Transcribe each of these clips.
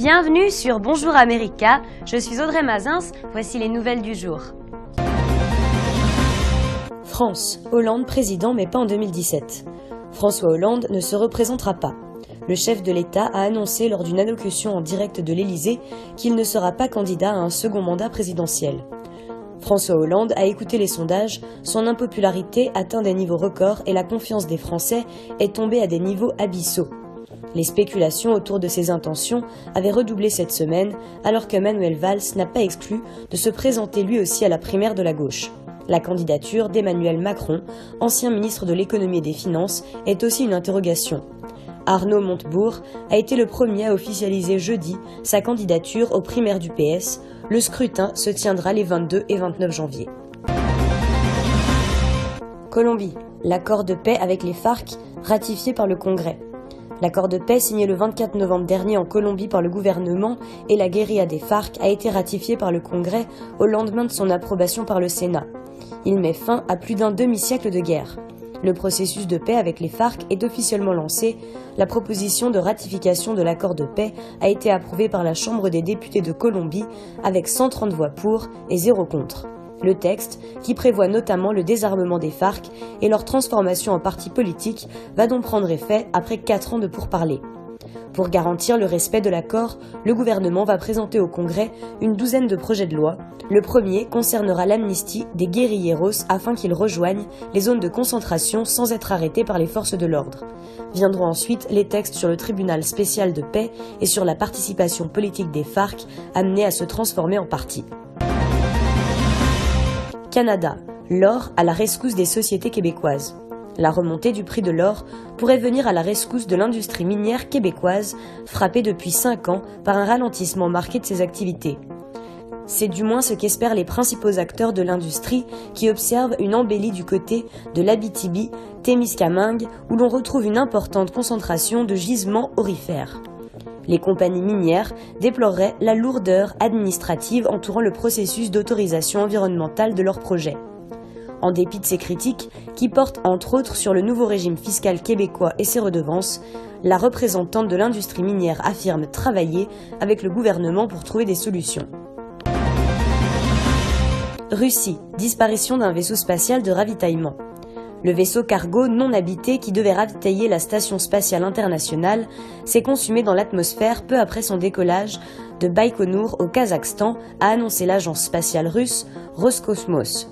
Bienvenue sur Bonjour America, je suis Audrey Mazins, voici les nouvelles du jour. France, Hollande président mais pas en 2017. François Hollande ne se représentera pas. Le chef de l'État a annoncé lors d'une allocution en direct de l'Élysée qu'il ne sera pas candidat à un second mandat présidentiel. François Hollande a écouté les sondages, son impopularité atteint des niveaux records et la confiance des Français est tombée à des niveaux abyssaux. Les spéculations autour de ses intentions avaient redoublé cette semaine, alors que Manuel Valls n'a pas exclu de se présenter lui aussi à la primaire de la gauche. La candidature d'Emmanuel Macron, ancien ministre de l'économie et des finances, est aussi une interrogation. Arnaud Montebourg a été le premier à officialiser jeudi sa candidature aux primaires du PS. Le scrutin se tiendra les 22 et 29 janvier. Colombie, l'accord de paix avec les FARC ratifié par le Congrès. L'accord de paix signé le 24 novembre dernier en Colombie par le gouvernement et la guérilla des FARC a été ratifié par le Congrès au lendemain de son approbation par le Sénat. Il met fin à plus d'un demi-siècle de guerre. Le processus de paix avec les FARC est officiellement lancé. La proposition de ratification de l'accord de paix a été approuvée par la Chambre des députés de Colombie avec 130 voix pour et 0 contre. Le texte, qui prévoit notamment le désarmement des FARC et leur transformation en parti politique, va donc prendre effet après 4 ans de pourparlers. Pour garantir le respect de l'accord, le gouvernement va présenter au Congrès une douzaine de projets de loi. Le premier concernera l'amnistie des guérilleros afin qu'ils rejoignent les zones de concentration sans être arrêtés par les forces de l'ordre. Viendront ensuite les textes sur le tribunal spécial de paix et sur la participation politique des FARC amenés à se transformer en parti. Canada, l'or à la rescousse des sociétés québécoises. La remontée du prix de l'or pourrait venir à la rescousse de l'industrie minière québécoise, frappée depuis 5 ans par un ralentissement marqué de ses activités. C'est du moins ce qu'espèrent les principaux acteurs de l'industrie qui observent une embellie du côté de l'Abitibi, Témiscamingue, où l'on retrouve une importante concentration de gisements aurifères. Les compagnies minières déploreraient la lourdeur administrative entourant le processus d'autorisation environnementale de leurs projets. En dépit de ces critiques, qui portent entre autres sur le nouveau régime fiscal québécois et ses redevances, la représentante de l'industrie minière affirme travailler avec le gouvernement pour trouver des solutions. Russie, disparition d'un vaisseau spatial de ravitaillement. Le vaisseau cargo non habité qui devait ravitailler la Station spatiale internationale s'est consumé dans l'atmosphère peu après son décollage de Baïkonour au Kazakhstan, a annoncé l'agence spatiale russe Roscosmos.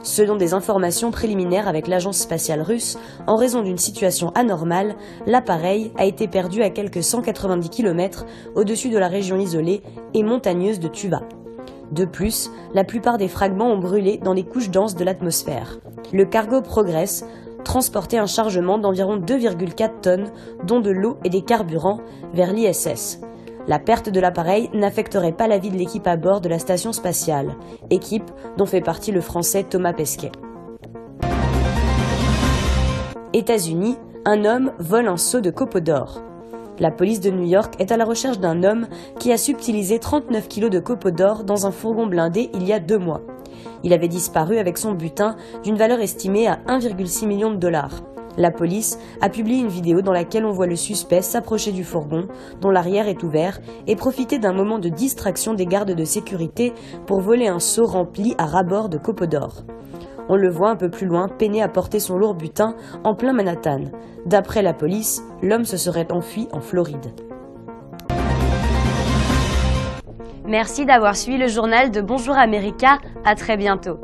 Selon des informations préliminaires avec l'agence spatiale russe, en raison d'une situation anormale, l'appareil a été perdu à quelques 190 km au-dessus de la région isolée et montagneuse de Tuva. De plus, la plupart des fragments ont brûlé dans les couches denses de l'atmosphère. Le cargo Progress transportait un chargement d'environ 2,4 tonnes, dont de l'eau et des carburants, vers l'ISS. La perte de l'appareil n'affecterait pas la vie de l'équipe à bord de la station spatiale, équipe dont fait partie le Français Thomas Pesquet. États-Unis, un homme vole un seau de copeaux d'or. La police de New York est à la recherche d'un homme qui a subtilisé 39 kilos de copeaux d'or dans un fourgon blindé il y a 2 mois. Il avait disparu avec son butin d'une valeur estimée à 1,6 million de dollars. La police a publié une vidéo dans laquelle on voit le suspect s'approcher du fourgon, dont l'arrière est ouvert, et profiter d'un moment de distraction des gardes de sécurité pour voler un seau rempli à ras-bord de copeaux d'or. On le voit un peu plus loin peiner à porter son lourd butin en plein Manhattan. D'après la police, l'homme se serait enfui en Floride. Merci d'avoir suivi le journal de Bonjour America, à très bientôt.